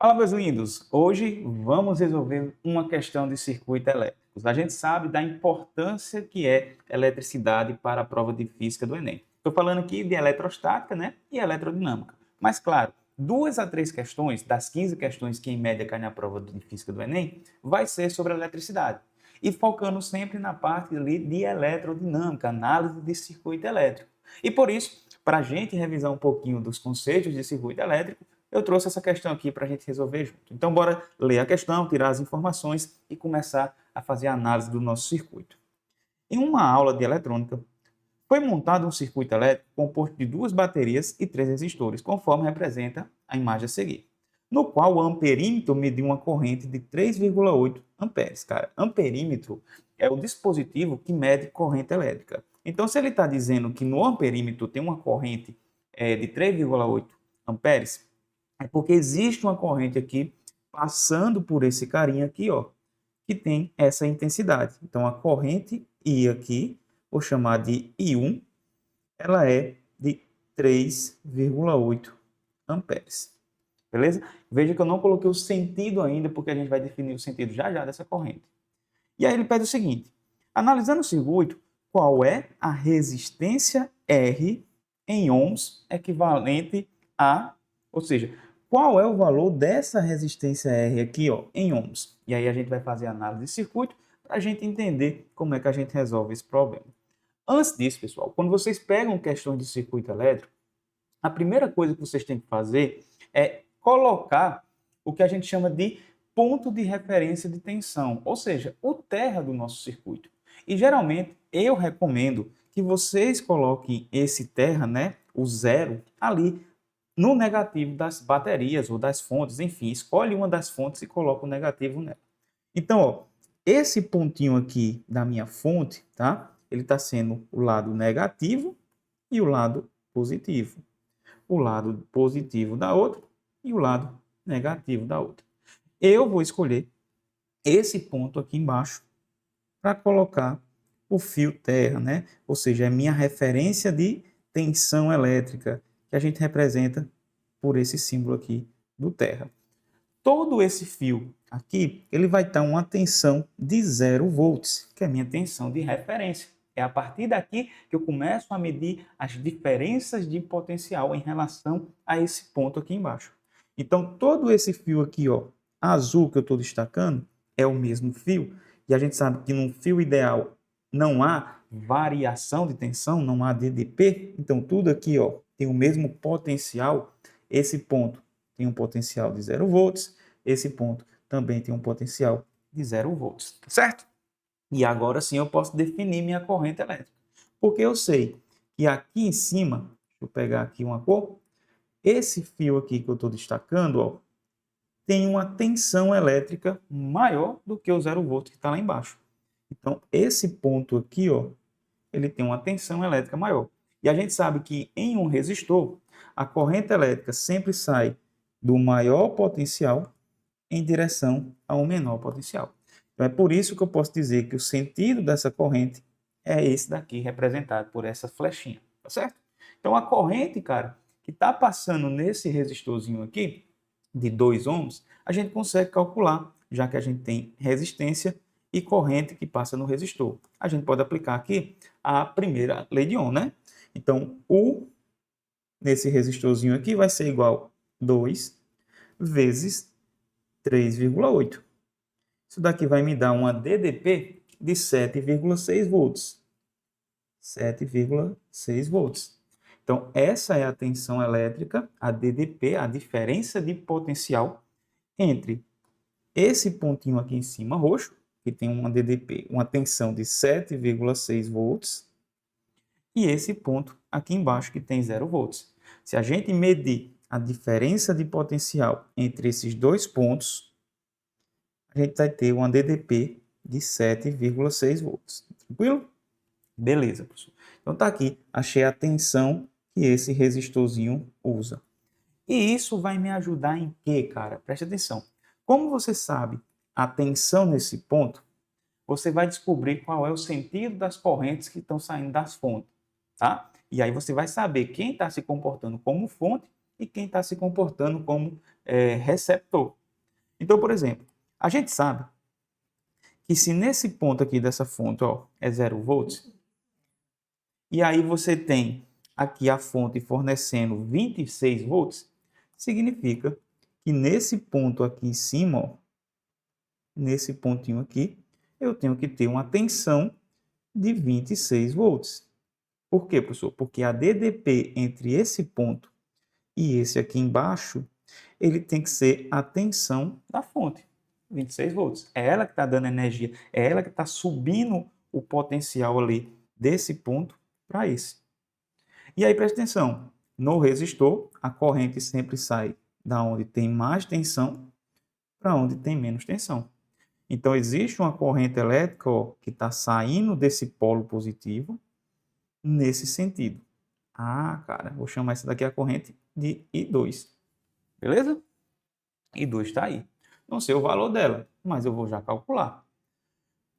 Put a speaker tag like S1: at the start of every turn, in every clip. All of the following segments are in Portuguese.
S1: Fala, meus lindos! Hoje vamos resolver uma questão de circuito elétrico. A gente sabe da importância que é eletricidade para a prova de física do Enem. Estou falando aqui de eletrostática, né, e eletrodinâmica. Mas, claro, 2 a 3 questões das 15 questões que em média caem na prova de física do Enem vai ser sobre eletricidade. E focando sempre na parte ali de eletrodinâmica, análise de circuito elétrico. E por isso, para a gente revisar um pouquinho dos conceitos de circuito elétrico, eu trouxe essa questão aqui para a gente resolver junto. Então, bora ler a questão, tirar as informações e começar a fazer a análise do nosso circuito. Em uma aula de eletrônica, foi montado um circuito elétrico composto de 2 baterias e 3 resistores, conforme representa a imagem a seguir, no qual o amperímetro mediu uma corrente de 3,8 amperes. Cara, amperímetro é o dispositivo que mede corrente elétrica. Então, se ele está dizendo que no amperímetro tem uma corrente de 3,8 amperes, é porque existe uma corrente aqui passando por esse carinha aqui, ó, que tem essa intensidade. Então, a corrente I aqui, vou chamar de I1, ela é de 3,8 amperes. Beleza? Veja que eu não coloquei o sentido ainda, porque a gente vai definir o sentido já já dessa corrente. E aí ele pede o seguinte: analisando o circuito, qual é a resistência R em ohms equivalente a, ou seja, qual é o valor dessa resistência R aqui, ó, em ohms? E aí a gente vai fazer a análise de circuito para a gente entender como é que a gente resolve esse problema. Antes disso, pessoal, quando vocês pegam questões de circuito elétrico, a primeira coisa que vocês têm que fazer é colocar o que a gente chama de ponto de referência de tensão, ou seja, o terra do nosso circuito. E geralmente eu recomendo que vocês coloquem esse terra, né, o zero, ali no negativo das baterias ou das fontes, enfim, escolhe uma das fontes e coloca o negativo nela. Então, ó, esse pontinho aqui da minha fonte, tá? Ele está sendo o lado negativo e o lado positivo. O lado positivo da outra e o lado negativo da outra. Eu vou escolher esse ponto aqui embaixo para colocar o fio terra, né? Ou seja, é minha referência de tensão elétrica, que a gente representa por esse símbolo aqui do terra. Todo esse fio aqui, ele vai estar uma tensão de 0 volts, que é a minha tensão de referência. É a partir daqui que eu começo a medir as diferenças de potencial em relação a esse ponto aqui embaixo. Então, todo esse fio aqui, ó, azul que eu estou destacando, é o mesmo fio. E a gente sabe que num fio ideal não há variação de tensão, não há DDP. Então, tudo aqui, ó, tem o mesmo potencial. Esse ponto tem um potencial de 0 volts. Esse ponto também tem um potencial de 0 volts, certo? E agora sim eu posso definir minha corrente elétrica. Porque eu sei que aqui em cima, deixa eu pegar aqui uma cor, esse fio aqui que eu estou destacando, ó, tem uma tensão elétrica maior do que o 0 volts que está lá embaixo. Então, esse ponto aqui, ó, ele tem uma tensão elétrica maior. E a gente sabe que em um resistor, a corrente elétrica sempre sai do maior potencial em direção ao menor potencial. Então, é por isso que eu posso dizer que o sentido dessa corrente é esse daqui, representado por essa flechinha, tá certo? Então, a corrente, cara, que está passando nesse resistorzinho aqui, de 2 ohms, a gente consegue calcular, já que a gente tem resistência e corrente que passa no resistor. A gente pode aplicar aqui a primeira lei de Ohm, né? Então, U nesse resistorzinho aqui vai ser igual a 2 vezes 3,8. Isso daqui vai me dar uma DDP de 7,6 volts. 7,6 volts. Então, essa é a tensão elétrica, a DDP, a diferença de potencial entre esse pontinho aqui em cima, roxo, que tem uma DDP, uma tensão de 7,6 volts, e esse ponto aqui embaixo, que tem 0 volts. Se a gente medir a diferença de potencial entre esses dois pontos, a gente vai ter uma DDP de 7,6 volts. Tranquilo? Beleza, professor. Então tá aqui, achei a tensão que esse resistorzinho usa. E isso vai me ajudar em quê, cara? Preste atenção. Como você sabe a tensão nesse ponto, você vai descobrir qual é o sentido das correntes que estão saindo das fontes, tá? E aí você vai saber quem está se comportando como fonte e quem está se comportando como receptor. Então, por exemplo, a gente sabe que se nesse ponto aqui dessa fonte, ó, é 0 volts, e aí você tem aqui a fonte fornecendo 26 volts, significa que nesse ponto aqui em cima, ó, nesse pontinho aqui, eu tenho que ter uma tensão de 26 volts. Por quê, professor? Porque a DDP entre esse ponto e esse aqui embaixo, ele tem que ser a tensão da fonte, 26 volts. É ela que está dando energia, é ela que está subindo o potencial ali desse ponto para esse. E aí, presta atenção, no resistor, a corrente sempre sai da onde tem mais tensão para onde tem menos tensão. Então, existe uma corrente elétrica que está saindo desse polo positivo nesse sentido. Ah, cara, vou chamar essa daqui a corrente de I2. Beleza? I2 está aí. Não sei o valor dela, mas eu vou já calcular.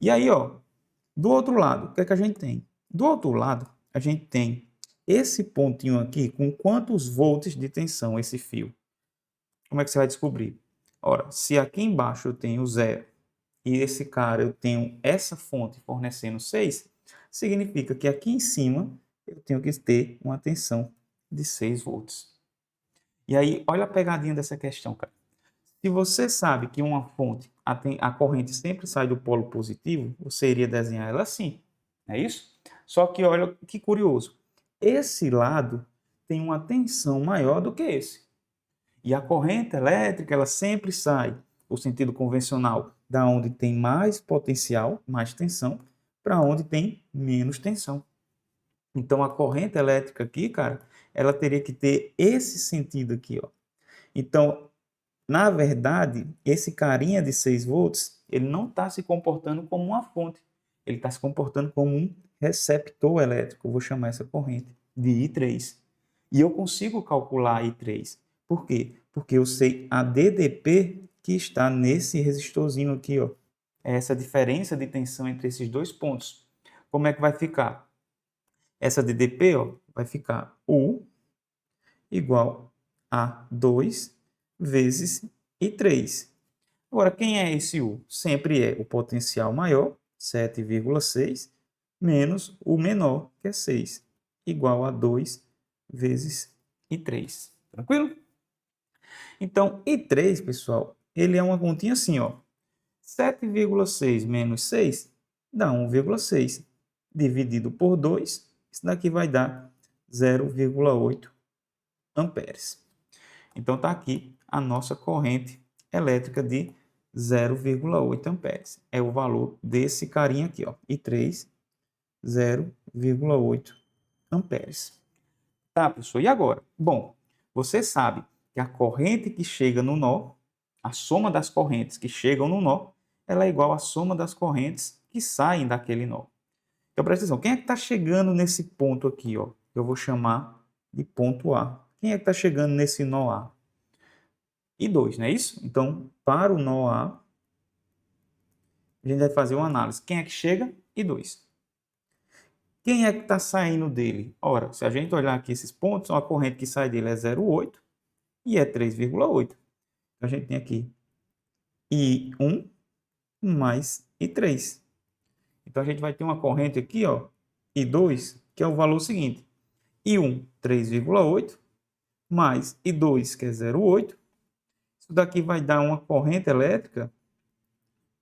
S1: E aí, ó, do outro lado, o que é que a gente tem? Do outro lado, a gente tem esse pontinho aqui com quantos volts de tensão esse fio. Como é que você vai descobrir? Ora, se aqui embaixo eu tenho 0 e esse cara eu tenho essa fonte fornecendo 6, significa que aqui em cima eu tenho que ter uma tensão de 6 volts. E aí, olha a pegadinha dessa questão, cara. Se você sabe que uma fonte, a corrente sempre sai do polo positivo, você iria desenhar ela assim, não é isso? Só que olha que curioso, esse lado tem uma tensão maior do que esse. E a corrente elétrica, ela sempre sai, o sentido convencional, da onde tem mais potencial, mais tensão, para onde tem menos tensão. Então, a corrente elétrica aqui, cara, ela teria que ter esse sentido aqui, ó. Então, na verdade, esse carinha de 6 volts, ele não está se comportando como uma fonte. Ele está se comportando como um receptor elétrico. Eu vou chamar essa corrente de I3. E eu consigo calcular I3. Por quê? Porque eu sei a DDP que está nesse resistorzinho aqui, ó. É essa diferença de tensão entre esses dois pontos. Como é que vai ficar? Essa DDP, ó, vai ficar U igual a 2 vezes I3. Agora, quem é esse U? Sempre é o potencial maior, 7,6, menos o menor, que é 6, igual a 2 vezes I3. Tranquilo? Então, I3, pessoal, ele é uma continha assim, ó. 7,6 menos 6 dá 1,6. Dividido por 2, isso daqui vai dar 0,8 amperes. Então, está aqui a nossa corrente elétrica de 0,8 amperes. É o valor desse carinha aqui, ó, I3, 0,8 amperes. Tá, professor? E agora? Bom, você sabe que a corrente que chega no nó, a soma das correntes que chegam no nó, ela é igual à soma das correntes que saem daquele nó. Então, presta atenção, quem é que está chegando nesse ponto aqui, ó? Eu vou chamar de ponto A. Quem é que está chegando nesse nó A? I2, não é isso? Então, para o nó A, a gente vai fazer uma análise. Quem é que chega? I2. Quem é que está saindo dele? Ora, se a gente olhar aqui esses pontos, a corrente que sai dele é 0,8 e é 3,8. A gente tem aqui I1 mais I3. Então, a gente vai ter uma corrente aqui, ó, I2, que é o valor seguinte. I1, 3,8, mais I2, que é 0,8. Isso daqui vai dar uma corrente elétrica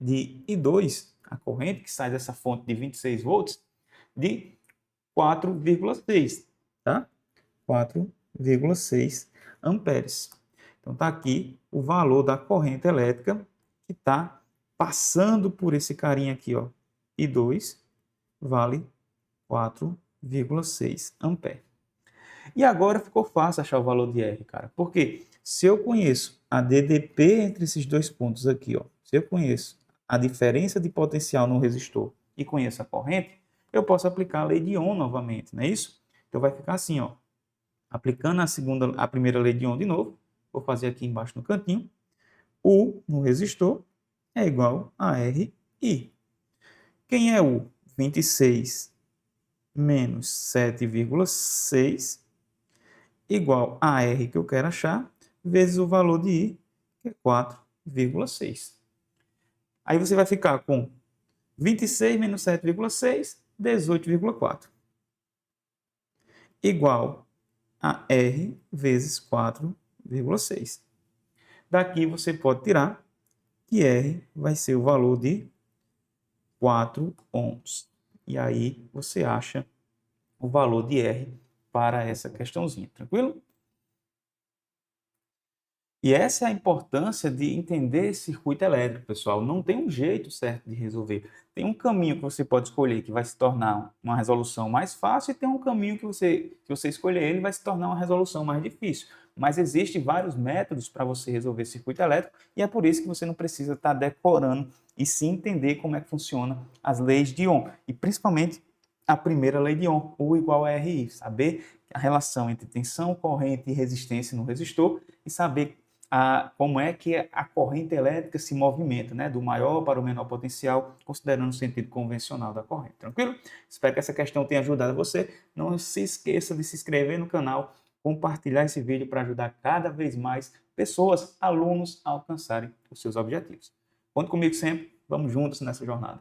S1: de I2, a corrente que sai dessa fonte de 26 volts, de 4,6, tá? 4,6 amperes. Então, está aqui o valor da corrente elétrica que está passando por esse carinha aqui, ó. I2 vale 4,6 amperes. E agora ficou fácil achar o valor de R, cara. Porque se eu conheço a DDP entre esses dois pontos aqui, ó, se eu conheço a diferença de potencial no resistor e conheço a corrente, eu posso aplicar a lei de Ohm novamente, não é isso? Então vai ficar assim, ó. Aplicando a primeira lei de Ohm de novo, vou fazer aqui embaixo no cantinho. U no resistor é igual a RI. Quem é U? 26 menos 7,6 igual a R que eu quero achar, vezes o valor de I, que é 4,6. Aí você vai ficar com 26 menos 7,6, 18,4. Igual a R vezes 4,6. Daqui você pode tirar que R vai ser o valor de 4 ohms. E aí você acha o valor de R para essa questãozinha, tranquilo? E essa é a importância de entender esse circuito elétrico, pessoal. Não tem um jeito certo de resolver. Tem um caminho que você pode escolher que vai se tornar uma resolução mais fácil e tem um caminho que você escolher ele vai se tornar uma resolução mais difícil. Mas existem vários métodos para você resolver circuito elétrico e é por isso que você não precisa estar decorando e sim entender como é que funciona as leis de Ohm. E principalmente a primeira lei de Ohm, U igual a RI. Saber a relação entre tensão, corrente e resistência no resistor e saber como é que a corrente elétrica se movimenta, né? Do maior para o menor potencial, considerando o sentido convencional da corrente. Tranquilo? Espero que essa questão tenha ajudado você. Não se esqueça de se inscrever no canal, compartilhar esse vídeo para ajudar cada vez mais pessoas, alunos, a alcançarem os seus objetivos. Conte comigo sempre. Vamos juntos nessa jornada.